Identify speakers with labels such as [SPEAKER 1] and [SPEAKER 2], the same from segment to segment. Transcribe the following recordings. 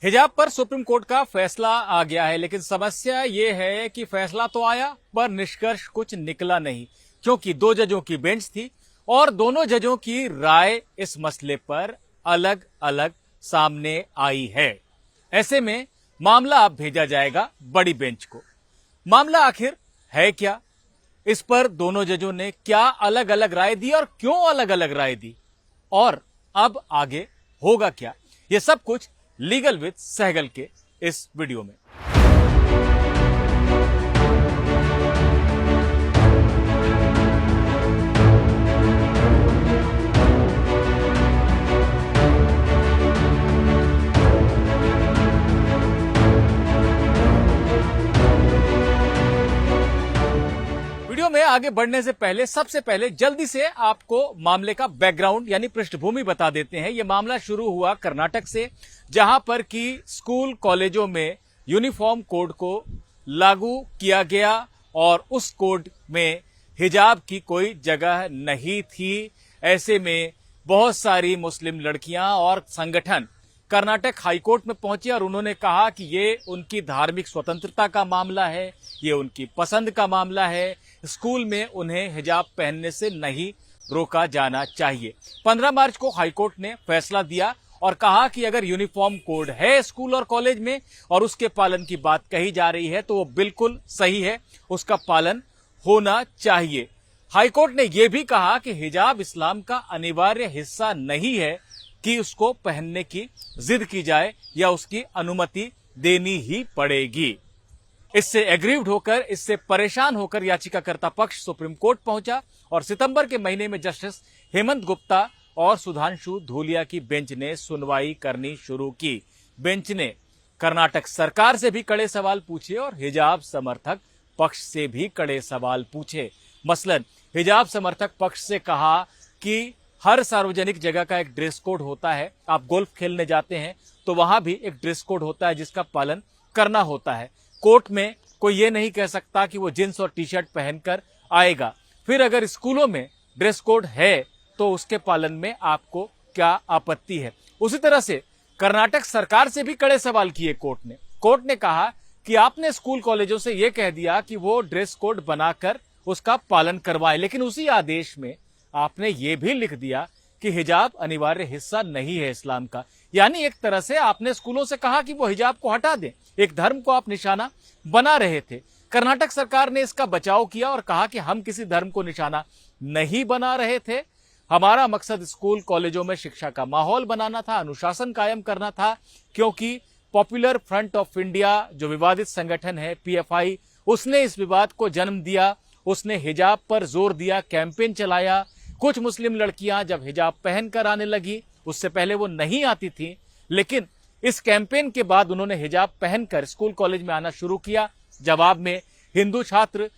[SPEAKER 1] हिजाब पर supreme court का फैसला आ गया है, लेकिन समस्या ये है कि फैसला तो आया पर निष्कर्ष कुछ निकला नहीं, क्योंकि दो जजों की बेंच थी और दोनों जजों की राय इस मसले पर अलग अलग सामने आई है। ऐसे में मामला अब भेजा जाएगा बड़ी बेंच को। मामला आखिर है क्या, इस पर दोनों जजों ने क्या अलग अलग राय दी और क्यों अलग अलग राय दी, और अब आगे होगा क्या, ये सब कुछ लीगल विद सहगल के इस वीडियो में। वीडियो में आगे बढ़ने से पहले सबसे पहले जल्दी से आपको मामले का बैकग्राउंड यानी पृष्ठभूमि बता देते हैं। यह मामला शुरू हुआ कर्नाटक से, जहां पर कि स्कूल कॉलेजों में यूनिफॉर्म कोड को लागू किया गया और उस कोड में हिजाब की कोई जगह नहीं थी। ऐसे में बहुत सारी मुस्लिम लड़कियां और संगठन कर्नाटक हाईकोर्ट में पहुंचे और उन्होंने कहा कि ये उनकी धार्मिक स्वतंत्रता का मामला है, ये उनकी पसंद का मामला है, स्कूल में उन्हें हिजाब पहनने से नहीं रोका जाना चाहिए। 15 मार्च को हाईकोर्ट ने फैसला दिया और कहा कि अगर यूनिफॉर्म कोड है स्कूल और कॉलेज में और उसके पालन की बात कही जा रही है तो वो बिल्कुल सही है, उसका पालन होना चाहिए। हाईकोर्ट ने यह भी कहा कि हिजाब इस्लाम का अनिवार्य हिस्सा नहीं है कि उसको पहनने की जिद की जाए या उसकी अनुमति देनी ही पड़ेगी। इससे एग्रीव्ड होकर, इससे परेशान होकर याचिकाकर्ता पक्ष सुप्रीम कोर्ट पहुंचा और सितंबर के महीने में जस्टिस हेमंत गुप्ता और सुधांशु धूलिया की बेंच ने सुनवाई करनी शुरू की। बेंच ने कर्नाटक सरकार से भी कड़े सवाल पूछे और हिजाब समर्थक पक्ष से भी कड़े सवाल पूछे। मसलन हिजाब समर्थक पक्ष से कहा कि हर सार्वजनिक जगह का एक ड्रेस कोड होता है। आप गोल्फ खेलने जाते हैं तो वहां भी एक ड्रेस कोड होता है जिसका पालन करना होता है। कोर्ट में कोई ये नहीं कह सकता कि वो जींस और टी शर्ट पहनकर आएगा। फिर अगर स्कूलों में ड्रेस कोड है तो उसके पालन में आपको क्या आपत्ति है। उसी तरह से कर्नाटक सरकार से भी कड़े सवाल किए कोर्ट ने कहा कि आपने स्कूल कॉलेजों से यह कह दिया कि वो ड्रेस कोड बनाकर उसका पालन करवाएं, लेकिन उसी आदेश में आपने ये भी लिख दिया कि हिजाब अनिवार्य हिस्सा नहीं है इस्लाम का। यानी एक तरह से आपने स्कूलों से कहा कि वो हिजाब को हटा दें, एक धर्म को आप निशाना बना रहे थे। कर्नाटक सरकार ने इसका बचाव किया और कहा कि हम किसी धर्म को निशाना नहीं बना रहे थे, हमारा मकसद स्कूल कॉलेजों में शिक्षा का माहौल बनाना था, अनुशासन कायम करना था, क्योंकि पॉपुलर फ्रंट ऑफ इंडिया जो विवादित संगठन है पीएफआई, उसने इस विवाद को जन्म दिया। उसने हिजाब पर जोर दिया, कैंपेन चलाया। कुछ मुस्लिम लड़कियां जब हिजाब पहनकर आने लगी, उससे पहले वो नहीं आती थी, लेकिन इस कैंपेन के बाद उन्होंने हिजाब पहनकर स्कूल कॉलेज में आना शुरू किया। जवाब में हिंदू छात्र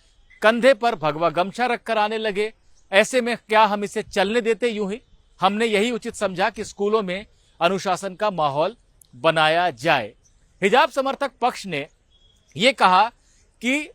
[SPEAKER 1] कंधे पर भगवा गमछा रखकर आने लगे। ऐसे में क्या हम इसे चलने देते यूं ही? हमने यही उचित समझा कि स्कूलों में अनुशासन का माहौल बनाया जाए। हिजाब समर्थक पक्ष ने यह कहा कि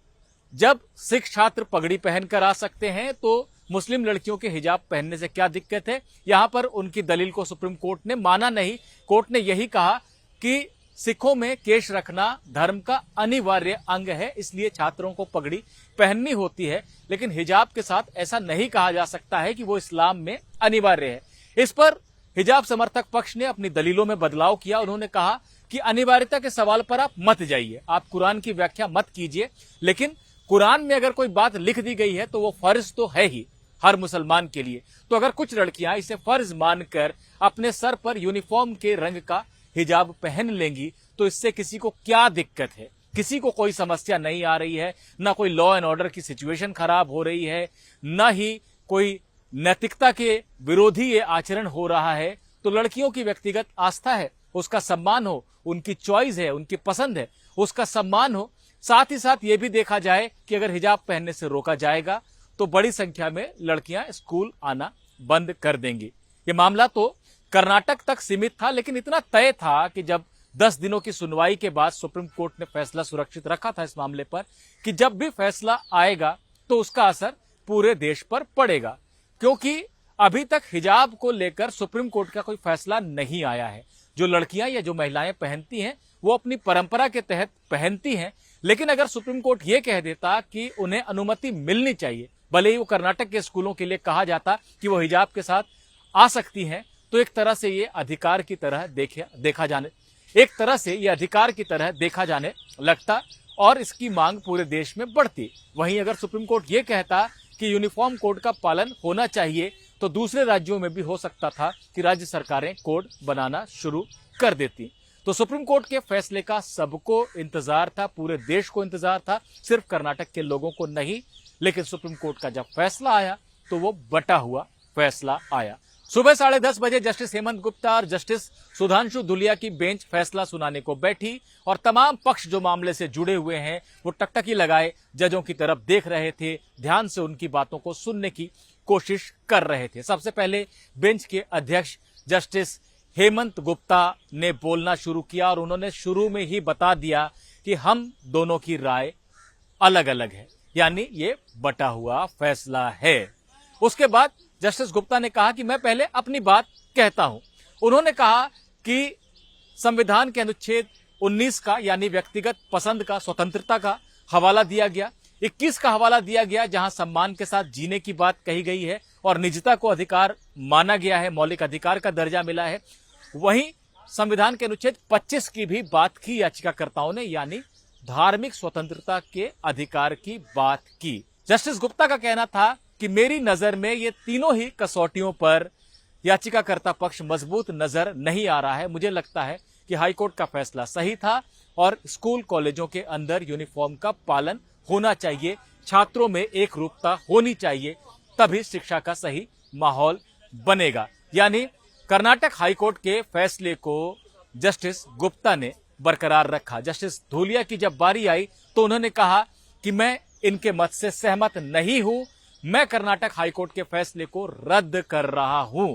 [SPEAKER 1] जब सिख छात्र पगड़ी पहनकर आ सकते हैं तो मुस्लिम लड़कियों के हिजाब पहनने से क्या दिक्कत है। यहां पर उनकी दलील को सुप्रीम कोर्ट ने माना नहीं। कोर्ट ने यही कहा कि सिखों में केश रखना धर्म का अनिवार्य अंग है, इसलिए छात्रों को पगड़ी पहननी होती है, लेकिन हिजाब के साथ ऐसा नहीं कहा जा सकता है कि वो इस्लाम में अनिवार्य है। इस पर हिजाब समर्थक पक्ष ने अपनी दलीलों में बदलाव किया। उन्होंने कहा कि अनिवार्यता के सवाल पर आप मत जाइए, आप कुरान की व्याख्या मत कीजिए, लेकिन कुरान में अगर कोई बात लिख दी गई है तो वो फर्ज तो है ही हर मुसलमान के लिए। तो अगर कुछ लड़कियां इसे फर्ज मानकर अपने सर पर यूनिफॉर्म के रंग का हिजाब पहन लेंगी तो इससे किसी को क्या दिक्कत है? किसी को कोई समस्या नहीं आ रही है, ना कोई लॉ एंड ऑर्डर की सिचुएशन खराब हो रही है, ना ही कोई नैतिकता के विरोधी ये आचरण हो रहा है। तो लड़कियों की व्यक्तिगत आस्था है, उसका सम्मान हो, उनकी चॉइस है, उनकी पसंद है, उसका सम्मान हो। साथ ही साथ ये भी देखा जाए कि अगर हिजाब पहनने से रोका जाएगा तो बड़ी संख्या में लड़कियां स्कूल आना बंद कर देंगी। ये मामला तो कर्नाटक तक सीमित था, लेकिन इतना तय था कि जब 10 दिनों की सुनवाई के बाद सुप्रीम कोर्ट ने फैसला सुरक्षित रखा था इस मामले पर कि जब भी फैसला आएगा तो उसका असर पूरे देश पर पड़ेगा, क्योंकि अभी तक हिजाब को लेकर सुप्रीम कोर्ट का कोई फैसला नहीं आया है। जो लड़कियां या जो महिलाएं पहनती हैं वो अपनी परंपरा के तहत पहनती हैं। लेकिन अगर सुप्रीम कोर्ट ये कह देता कि उन्हें अनुमति मिलनी चाहिए, भले ही वो कर्नाटक के स्कूलों के लिए कहा जाता कि वो हिजाब के साथ आ सकती हैं, तो एक तरह से ये अधिकार की तरह देखा जाने लगता और इसकी मांग पूरे देश में बढ़ती। वहीं अगर सुप्रीम कोर्ट ये कहता कि यूनिफॉर्म कोड का पालन होना चाहिए, तो दूसरे राज्यों में भी हो सकता था कि राज्य सरकारें कोड बनाना शुरू कर देती। तो सुप्रीम कोर्ट के फैसले का सबको इंतजार था, पूरे देश को इंतजार था, सिर्फ कर्नाटक के लोगों को नहीं। लेकिन सुप्रीम कोर्ट का जब फैसला आया तो वो बटा हुआ फैसला आया। सुबह 10:30 बजे जस्टिस हेमंत गुप्ता और जस्टिस सुधांशु धुलिया की बेंच फैसला सुनाने को बैठी और तमाम पक्ष जो मामले से जुड़े हुए हैं वो टकटकी लगाए जजों की तरफ देख रहे थे, ध्यान से उनकी बातों को सुनने की कोशिश कर रहे थे। सबसे पहले बेंच के अध्यक्ष जस्टिस हेमंत गुप्ता ने बोलना शुरू किया और उन्होंने शुरू में ही बता दिया कि हम दोनों की राय अलग अलग है, यानी ये बटा हुआ फैसला है। उसके बाद जस्टिस गुप्ता ने कहा कि मैं पहले अपनी बात कहता हूं। उन्होंने कहा कि संविधान के अनुच्छेद 19 का यानी व्यक्तिगत पसंद का, स्वतंत्रता का हवाला दिया गया, 21 का हवाला दिया गया जहां सम्मान के साथ जीने की बात कही गई है और निजता को अधिकार माना गया है, मौलिक अधिकार का दर्जा मिला है। वहीं संविधान के अनुच्छेद 25 की भी बात की याचिकाकर्ताओं ने, यानी धार्मिक स्वतंत्रता के अधिकार की बात की। जस्टिस गुप्ता का कहना था कि मेरी नजर में ये तीनों ही कसौटियों पर याचिकाकर्ता पक्ष मजबूत नजर नहीं आ रहा है। मुझे लगता है कि हाईकोर्ट का फैसला सही था और स्कूल कॉलेजों के अंदर यूनिफॉर्म का पालन होना चाहिए, छात्रों में एक रूपता होनी चाहिए, तभी शिक्षा का सही माहौल बनेगा। यानी कर्नाटक हाईकोर्ट के फैसले को जस्टिस गुप्ता ने बरकरार रखा। जस्टिस धूलिया की जब बारी आई तो उन्होंने कहा कि मैं इनके मत से सहमत नहीं हूं, मैं कर्नाटक हाईकोर्ट के फैसले को रद्द कर रहा हूं,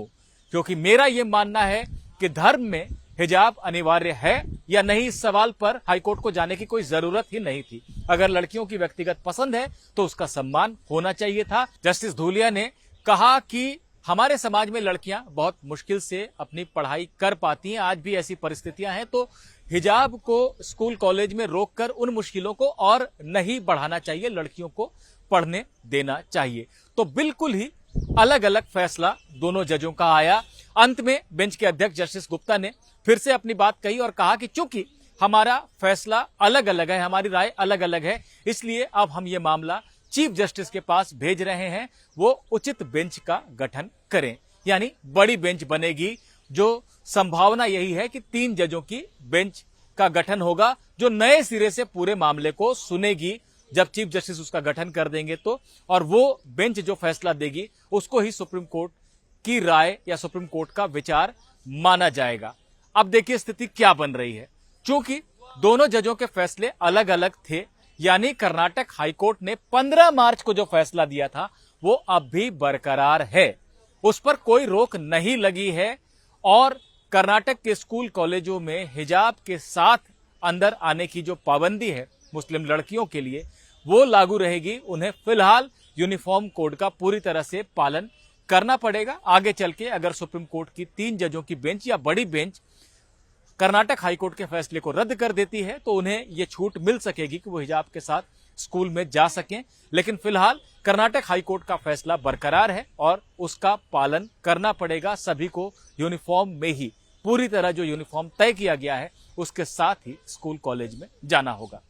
[SPEAKER 1] क्योंकि मेरा यह मानना है कि धर्म में हिजाब अनिवार्य है या नहीं, इस सवाल पर हाईकोर्ट को जाने की कोई जरूरत ही नहीं थी। अगर लड़कियों की व्यक्तिगत पसंद है तो उसका सम्मान होना चाहिए था। जस्टिस धूलिया ने कहा कि हमारे समाज में लड़कियां बहुत मुश्किल से अपनी पढ़ाई कर पाती हैं, आज भी ऐसी परिस्थितियां हैं, तो हिजाब को स्कूल कॉलेज में रोककर उन मुश्किलों को और नहीं बढ़ाना चाहिए, लड़कियों को पढ़ने देना चाहिए। तो बिल्कुल ही अलग अलग फैसला दोनों जजों का आया। अंत में बेंच के अध्यक्ष जस्टिस गुप्ता ने फिर से अपनी बात कही और कहा कि चूंकि हमारा फैसला अलग अलग है, हमारी राय अलग अलग है, इसलिए अब हम ये मामला चीफ जस्टिस के पास भेज रहे हैं, वो उचित बेंच का गठन करें। यानी बड़ी बेंच बनेगी, जो संभावना यही है कि 3 जजों की बेंच का गठन होगा जो नए सिरे से पूरे मामले को सुनेगी जब चीफ जस्टिस उसका गठन कर देंगे तो, और वो बेंच जो फैसला देगी उसको ही सुप्रीम कोर्ट की राय या सुप्रीम कोर्ट का विचार माना जाएगा। अब देखिए स्थिति क्या बन रही है। चूंकि दोनों जजों के फैसले अलग अलग थे, यानी कर्नाटक हाईकोर्ट ने 15 मार्च को जो फैसला दिया था वो अब भी बरकरार है, उस पर कोई रोक नहीं लगी है और कर्नाटक के स्कूल कॉलेजों में हिजाब के साथ अंदर आने की जो पाबंदी है मुस्लिम लड़कियों के लिए वो लागू रहेगी। उन्हें फिलहाल यूनिफॉर्म कोड का पूरी तरह से पालन करना पड़ेगा। आगे चल के अगर सुप्रीम कोर्ट की 3 जजों की बेंच या बड़ी बेंच कर्नाटक हाईकोर्ट के फैसले को रद्द कर देती है तो उन्हें यह छूट मिल सकेगी कि वो हिजाब के साथ स्कूल में जा सकें। लेकिन फिलहाल कर्नाटक हाईकोर्ट का फैसला बरकरार है और उसका पालन करना पड़ेगा सभी को। यूनिफॉर्म में ही पूरी तरह जो यूनिफॉर्म तय किया गया है उसके साथ ही स्कूल कॉलेज में जाना होगा।